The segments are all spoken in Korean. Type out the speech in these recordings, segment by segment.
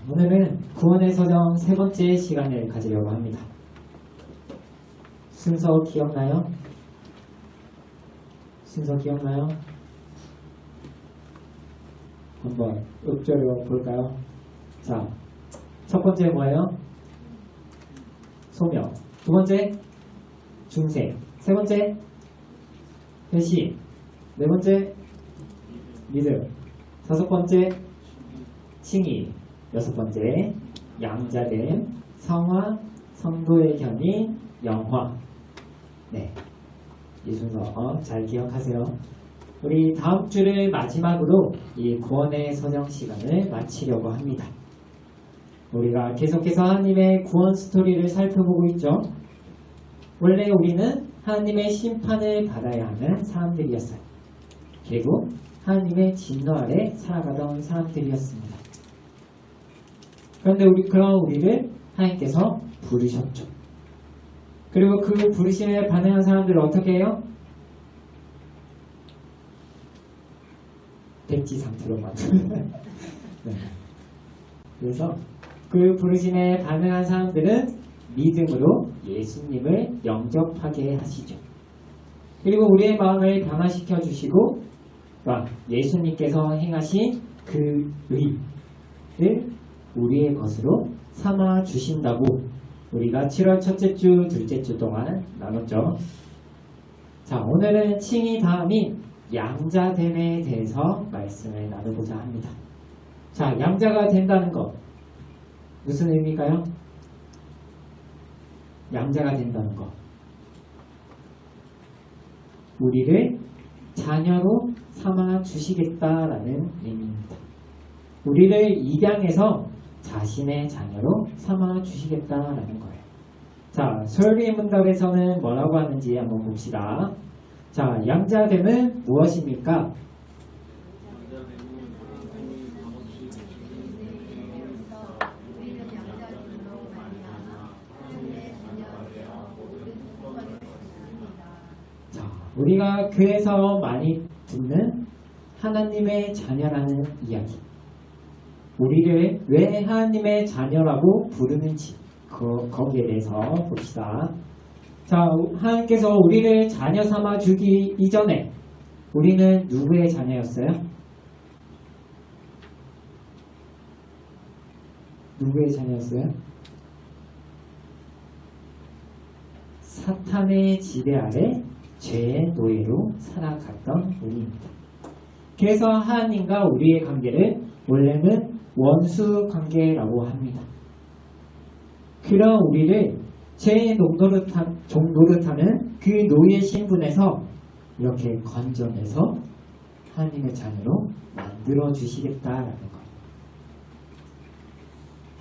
오늘은 구원의 서정 세 번째 시간을 가지려고 합니다. 순서 기억나요? 순서 기억나요? 한번 읊조려 볼까요? 자, 첫 번째 뭐예요? 소명. 두 번째 중생. 세 번째 회심. 네 번째 믿음. 다섯 번째 칭의. 여섯 번째 양자됨, 성화, 성도의 견인, 영화. 네, 이 순서 잘 기억하세요. 우리 다음 주를 마지막으로 이 구원의 서정 시간을 마치려고 합니다. 우리가 계속해서 하나님의 구원 스토리를 살펴보고 있죠. 원래 우리는 하나님의 심판을 받아야 하는 사람들이었어요. 결국 하나님의 진노 아래 살아가던 사람들이었습니다. 그런데 우리를 하나님께서 부르셨죠. 그리고 그 부르심에 반응한 사람들을 어떻게 해요? 백지 상태로만. 네. 그래서 그 부르심에 반응한 사람들은 믿음으로 예수님을 영접하게 하시죠. 그리고 우리의 마음을 변화시켜 주시고 예수님께서 행하신 그 의를 우리의 것으로 삼아 주신다고 우리가 7월 첫째 주, 둘째 주 동안 나눴죠. 자, 오늘은 칭의 다음인 양자됨에 대해서 말씀을 나누고자 합니다. 자, 양자가 된다는 것 무슨 의미일까요? 양자가 된다는 것, 우리를 자녀로 삼아 주시겠다라는 의미입니다. 우리를 입양해서 자신의 자녀로 삼아 주시겠다라는 거예요. 자, 소요리 문답에서는 뭐라고 하는지 한번 봅시다. 자, 양자됨은 무엇입니까? 자, 우리가 교회에서 많이 듣는 하나님의 자녀라는 이야기. 우리를 왜 하나님의 자녀라고 부르는지 거기에 대해서 봅시다. 자, 하나님께서 우리를 자녀 삼아 주기 이전에 우리는 누구의 자녀였어요? 누구의 자녀였어요? 사탄의 지배 아래 죄의 노예로 살아갔던 우리입니다. 그래서 하나님과 우리의 관계를 원래는 원수 관계라고 합니다. 그런 우리를 죄의 종노릇하는 그 노예 신분에서 이렇게 건져내서 하나님의 자녀로 만들어 주시겠다라는 것.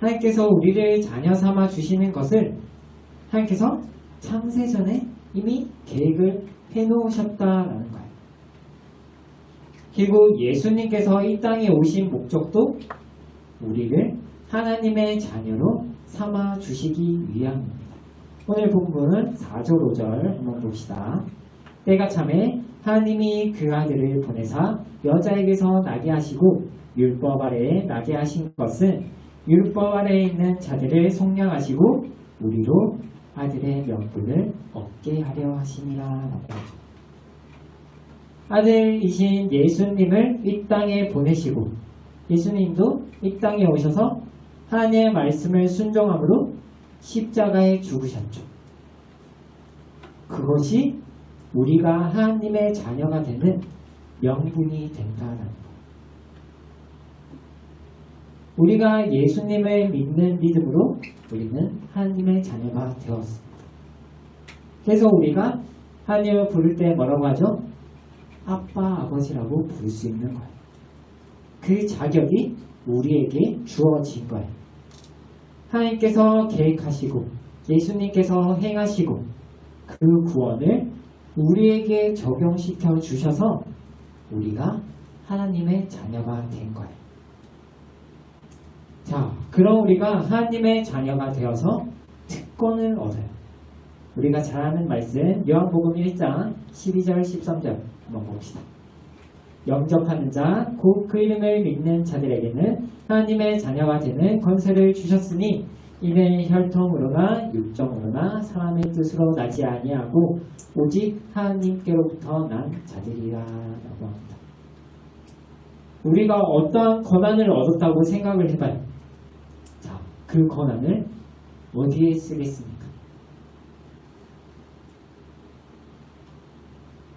하나님께서 우리를 자녀 삼아 주시는 것을 하나님께서 창세전에 이미 계획을 해놓으셨다라는 거예요. 그리고 예수님께서 이 땅에 오신 목적도 우리를 하나님의 자녀로 삼아 주시기 위함입니다. 오늘 본문은 4절 5절 한번 봅시다. 때가 참에 하나님이 그 아들을 보내사 여자에게서 나게 하시고 율법 아래에 나게 하신 것은 율법 아래에 있는 자들을 속량하시고 우리로 아들의 명분을 얻게 하려 하심이라 라고 하죠. 아들이신 예수님을 이 땅에 보내시고 예수님도 이 땅에 오셔서 하나님의 말씀을 순종함으로 십자가에 죽으셨죠. 그것이 우리가 하나님의 자녀가 되는 명분이 된다는 것. 우리가 예수님을 믿는 믿음으로 우리는 하나님의 자녀가 되었습니다. 그래서 우리가 하나님을 부를 때 뭐라고 하죠? 아빠, 아버지라고 부를 수 있는 거예요. 그 자격이 우리에게 주어진 거예요. 하나님께서 계획하시고 예수님께서 행하시고 그 구원을 우리에게 적용시켜 주셔서 우리가 하나님의 자녀가 된 거예요. 자, 그럼 우리가 하나님의 자녀가 되어서 특권을 얻어요. 우리가 잘 아는 말씀 요한복음 1장 12절 13절 한번 봅시다. 영접하는 자, 곧 그 이름을 믿는 자들에게는 하나님의 자녀가 되는 권세를 주셨으니 이는 혈통으로나 육정으로나 사람의 뜻으로 나지 아니하고 오직 하나님께로부터 난 자들이라 라고 합니다. 우리가 어떠한 권한을 얻었다고 생각을 해봐요. 자, 그 권한을 어디에 쓰겠습니까?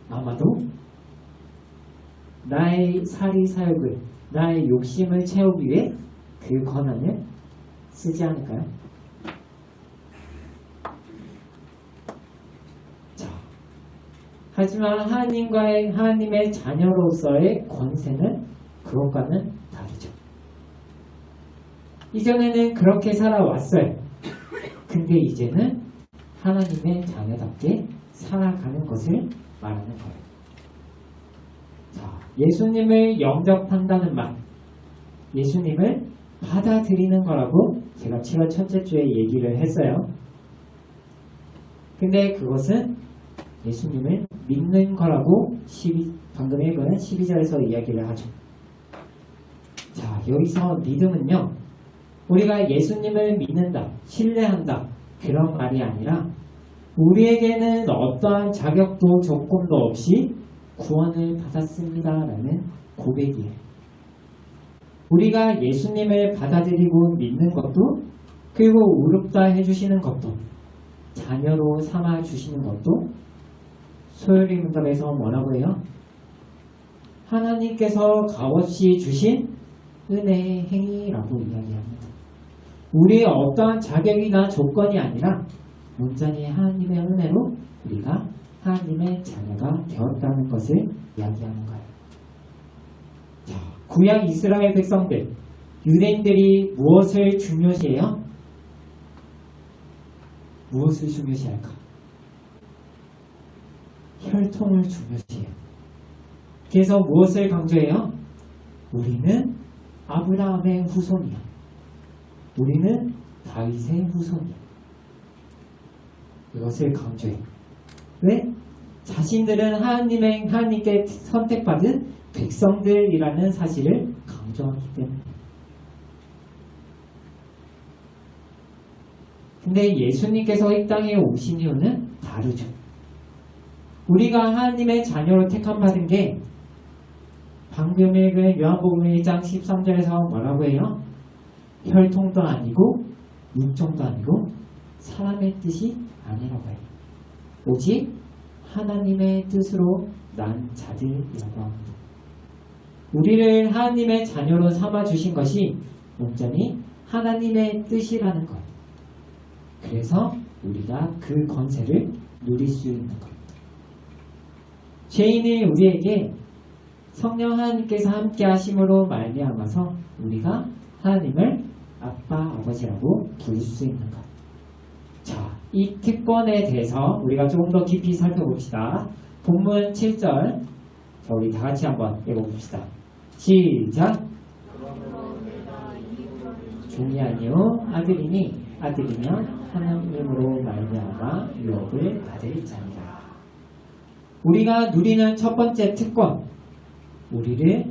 아마도 나의 사리 사욕을, 나의 욕심을 채우기 위해 그 권한을 쓰지 않을까요? 자, 하지만 하나님의 자녀로서의 권세는 그것과는 다르죠. 이전에는 그렇게 살아왔어요. 근데 이제는 하나님의 자녀답게 살아가는 것을 말하는 거예요. 자, 예수님을 영접한다는 말, 예수님을 받아들이는 거라고 제가 7월 첫째 주에 얘기를 했어요. 근데 그것은 예수님을 믿는 거라고 방금 읽은 12절에서 이야기를 하죠. 자, 여기서 믿음은요, 우리가 예수님을 믿는다, 신뢰한다, 그런 말이 아니라 우리에게는 어떠한 자격도 조건도 없이 구원을 받았습니다라는 고백이에요. 우리가 예수님을 받아들이고 믿는 것도, 그리고 의롭다 해주시는 것도, 자녀로 삼아주시는 것도 소요리 문답에서 뭐라고 해요? 하나님께서 값없이 주신 은혜의 행위라고 이야기합니다. 우리의 어떠한 자격이나 조건이 아니라 온전히 하나님의 은혜로 우리가 하나님의 자녀가 되었다는 것을 이야기하는 거예요. 자, 구약 이스라엘 백성들, 유대인들이 무엇을 중요시해요? 무엇을 중요시할까? 혈통을 중요시해요. 그래서 무엇을 강조해요? 우리는 아브라함의 후손이야. 우리는 다윗의 후손이야. 이것을 강조해요. 왜? 자신들은 하나님께 선택받은 백성들이라는 사실을 강조하기 때문에. 근데 예수님께서 이 땅에 오신 이유는 다르죠. 우리가 하나님의 자녀로 택함받은 게 방금 읽은 요한복음 1장 13절에서 뭐라고 해요? 혈통도 아니고 육정도 아니고 사람의 뜻이 아니라고 해요. 오직 하나님의 뜻으로 난 자들이라고 합니다. 우리를 하나님의 자녀로 삼아주신 것이 온전히 하나님의 뜻이라는 거예요. 그래서 우리가 그 권세를 누릴 수 있는 겁니다. 죄인인 우리에게 성령 하나님께서 함께 하심으로 말미암아서 우리가 하나님을 아빠, 아버지라고 부를 수 있는 것. 자, 이 특권에 대해서 우리가 조금 더 깊이 살펴봅시다. 본문 7절, 자, 우리 다 같이 한번 읽어봅시다. 시작. 종이 아니요 아들이니 아들이면 하나님으로 말미암아 유업을 받을 자니라. 우리가 누리는 첫 번째 특권, 우리를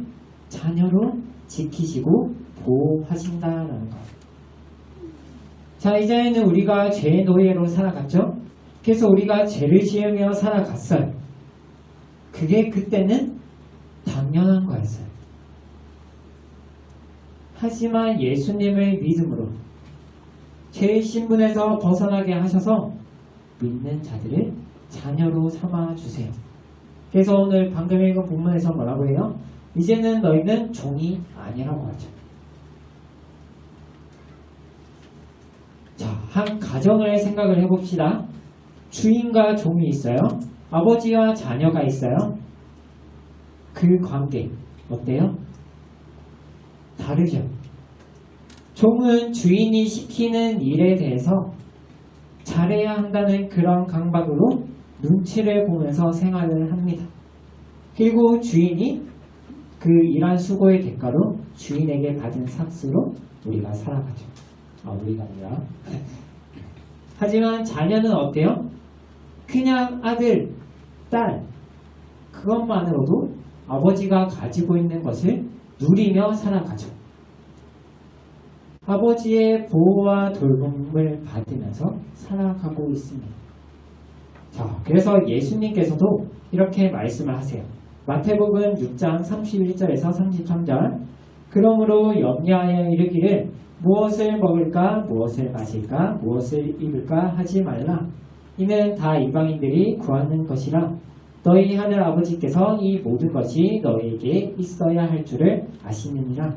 자녀로 지키시고 보호하신다라는 것. 자, 이제는 우리가 죄의 노예로 살아갔죠. 그래서 우리가 죄를 지으며 살아갔어요. 그게 그때는 당연한 거였어요. 하지만 예수님을 믿음으로 죄의 신분에서 벗어나게 하셔서 믿는 자들을 자녀로 삼아주세요. 그래서 오늘 방금 읽은 본문에서 뭐라고 해요? 이제는 너희는 종이 아니라고 하죠. 자, 한 가정을 생각을 해봅시다. 주인과 종이 있어요. 아버지와 자녀가 있어요. 그 관계 어때요? 다르죠. 종은 주인이 시키는 일에 대해서 잘해야 한다는 그런 강박으로 눈치를 보면서 생활을 합니다. 그리고 주인이 그 일한 수고의 대가로 주인에게 받은 삭스로 우리가 살아가죠. 우리가 아니라. 하지만 자녀는 어때요? 그냥 아들, 딸 그것만으로도 아버지가 가지고 있는 것을 누리며 살아가죠. 아버지의 보호와 돌봄을 받으면서 살아가고 있습니다. 자, 그래서 예수님께서도 이렇게 말씀을 하세요. 마태복음 6장 31절에서 33절. 그러므로 염려하여 이르기를 무엇을 먹을까, 무엇을 마실까, 무엇을 입을까 하지 말라. 이는 다 이방인들이 구하는 것이라. 너희 하늘 아버지께서 이 모든 것이 너희에게 있어야 할 줄을 아시느니라.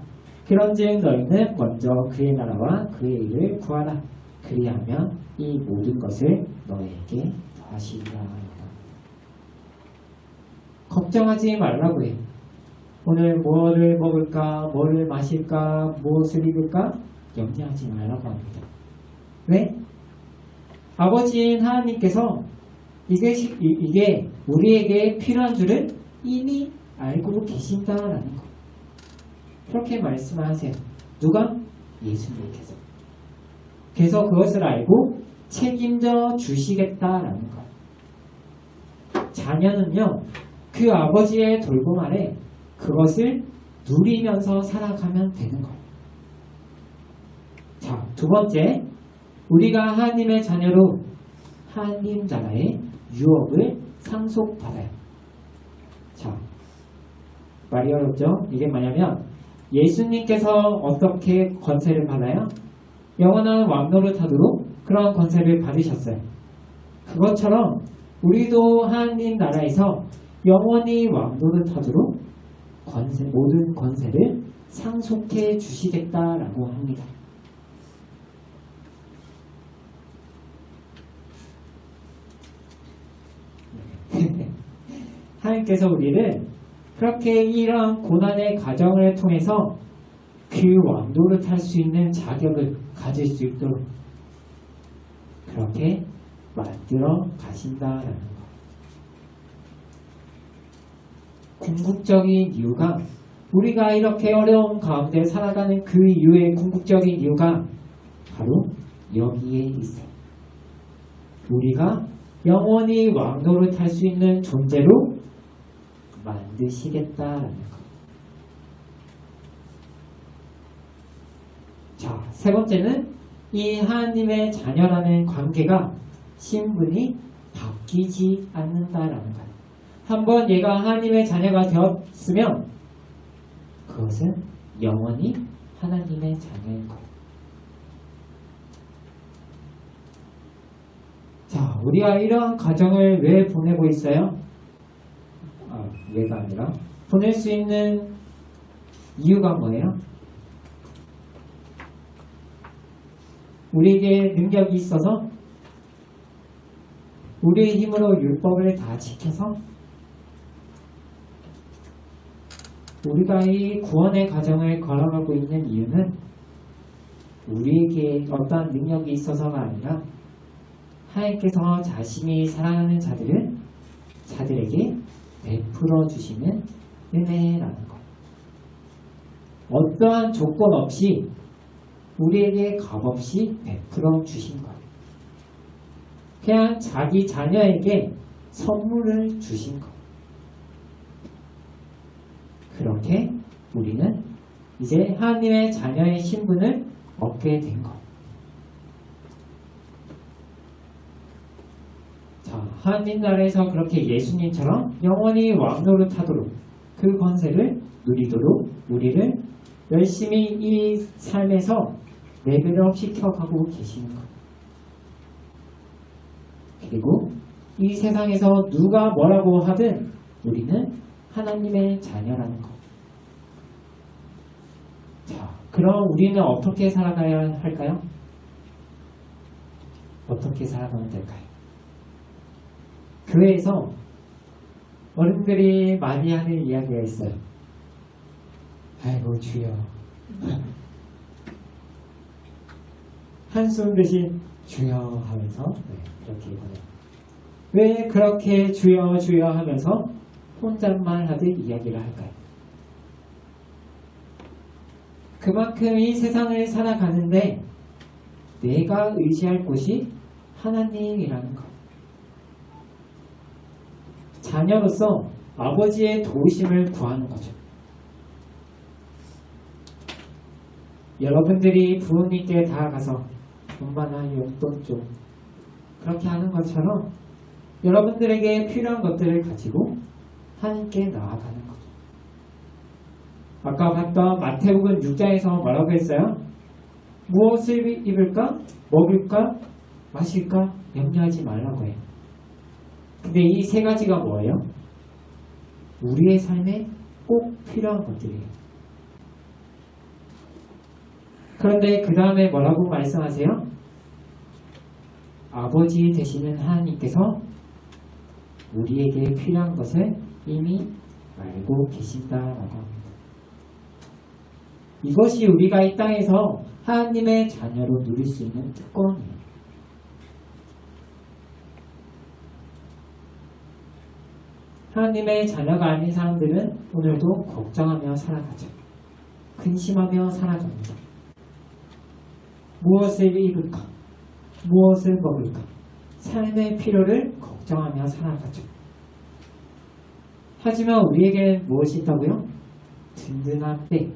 그런즉 너희는 먼저 그의 나라와 그의 일을 구하라. 그리하면 이 모든 것을 너희에게 더하시리라. 걱정하지 말라고 해요. 오늘 뭐를 먹을까, 뭐를 마실까, 무엇을 입을까 염려하지 말라고 합니다. 왜? 아버지인 하나님께서 이게 우리에게 필요한 줄을 이미 알고 계신다라는 거. 그렇게 말씀하세요. 누가? 예수님께서. 그래서 그것을 알고 책임져 주시겠다라는 거. 자녀는요, 그 아버지의 돌봄 아래 그것을 누리면서 살아가면 되는 거예요. 자, 두 번째, 우리가 하나님의 자녀로 하나님 나라의 유업을 상속받아요. 자, 말이 어렵죠? 이게 뭐냐면 예수님께서 어떻게 권세를 받아요? 영원한 왕노릇하도록 그런 권세를 받으셨어요. 그것처럼 우리도 하나님 나라에서 영원히 왕노릇하도록 모든 권세를 상속해 주시겠다라고 합니다. 하나님께서 우리를 그렇게 이러한 고난의 과정을 통해서 그 왕도를 탈 수 있는 자격을 가질 수 있도록 그렇게 만들어 가신다라는 것. 궁극적인 이유가 우리가 이렇게 어려운 가운데 살아가는 그 이유의 궁극적인 이유가 바로 여기에 있어요. 우리가 영원히 왕도를 탈 수 있는 존재로 만드시겠다라는 것. 자, 세 번째는 이 하나님의 자녀라는 관계가 신분이 바뀌지 않는다라는 것. 한번 얘가 하나님의 자녀가 되었으면 그것은 영원히 하나님의 자녀인 것. 자, 우리가 이러한 과정을 왜 보내고 있어요? 왜가 아니라 보낼 수 있는 이유가 뭐예요? 우리에게 능력이 있어서 우리의 힘으로 율법을 다 지켜서 우리가 이 구원의 과정을 걸어가고 있는 이유는 우리에게 어떠한 능력이 있어서가 아니라 하나님께서 자신이 사랑하는 자들에게 베풀어 주시는 은혜라는 것. 어떠한 조건 없이 우리에게 값없이 베풀어 주신 것. 그냥 자기 자녀에게 선물을 주신 것. 그렇게 우리는 이제 하나님의 자녀의 신분을 얻게 된 것. 자, 하나님 나라에서 그렇게 예수님처럼 영원히 왕노릇하도록 그 권세를 누리도록 우리를 열심히 이 삶에서 레벨업 시켜가고 계시는 것. 그리고 이 세상에서 누가 뭐라고 하든 우리는 하나님의 자녀라는 것. 자, 그럼 우리는 어떻게 살아가야 할까요? 어떻게 살아가면 될까요? 교회에서 어른들이 많이 하는 이야기가 있어요. 아이고 주여. 한숨 대신 주여 하면서 이렇게 해요. 왜 그렇게 주여 주여 하면서 혼잣말 하듯 이야기를 할까요? 그만큼 이 세상을 살아가는데 내가 의지할 곳이 하나님이라는 것. 자녀로서 아버지의 도우심을 구하는 거죠. 여러분들이 부모님께 다가가서 엄마 나 용돈 좀 그렇게 하는 것처럼 여러분들에게 필요한 것들을 가지고 하나님께 나아가는 거죠. 아까 봤던 마태복음 6장에서 뭐라고 했어요? 무엇을 입을까? 먹을까? 마실까? 염려하지 말라고 해요. 근데 이 세 가지가 뭐예요? 우리의 삶에 꼭 필요한 것들이에요. 그런데 그 다음에 뭐라고 말씀하세요? 아버지 되시는 하나님께서 우리에게 필요한 것을 이미 알고 계신다라고 합니다. 이것이 우리가 이 땅에서 하나님의 자녀로 누릴 수 있는 특권이에요. 하나님의 자녀가 아닌 사람들은 오늘도 걱정하며 살아가죠. 근심하며 살아갑니다. 무엇을 입을까? 무엇을 먹을까? 삶의 필요를 걱정하며 살아가죠. 하지만 우리에게는 무엇이 있다고요? 든든한 때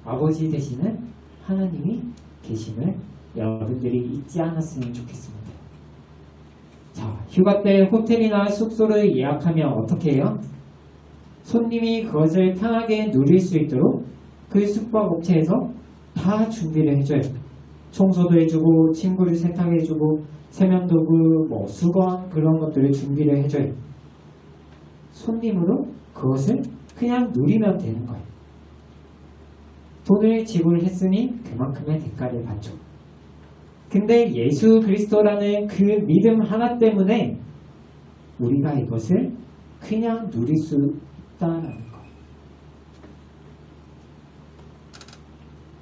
아버지 되시는 하나님이 계심을 여러분들이 잊지 않았으면 좋겠습니다. 자, 휴가 때 호텔이나 숙소를 예약하면 어떻게 해요? 손님이 그것을 편하게 누릴 수 있도록 그 숙박업체에서 다 준비를 해줘요. 청소도 해주고 침구를 세탁해주고 세면도구, 수건 그런 것들을 준비를 해줘요. 손님으로 그것을 그냥 누리면 되는 거예요. 돈을 지불했으니 그만큼의 대가를 받죠. 근데 예수 그리스도라는 그 믿음 하나 때문에 우리가 이것을 그냥 누릴 수 있다는 거예요.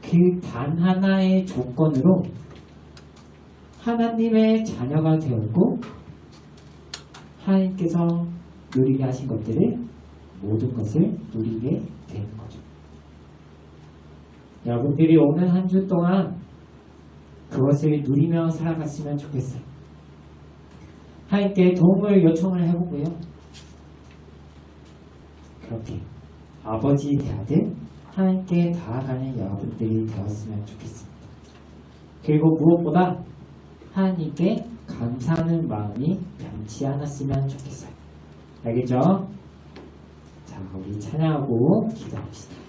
그 단 하나의 조건으로 하나님의 자녀가 되었고 하나님께서 누리게 하신 것들을 모든 것을 누리게 되는 거죠. 여러분들이 오는 한 주 동안 그것을 누리며 살아갔으면 좋겠어요. 하나님께 도움을 요청을 해보고요. 그렇게 아버지 대아들 하나님께 다가가는 여러분들이 되었으면 좋겠습니다. 그리고 무엇보다 하나님께 감사하는 마음이 변치 않았으면 좋겠어요. 알겠죠? 자, 우리 찬양하고 기도합시다.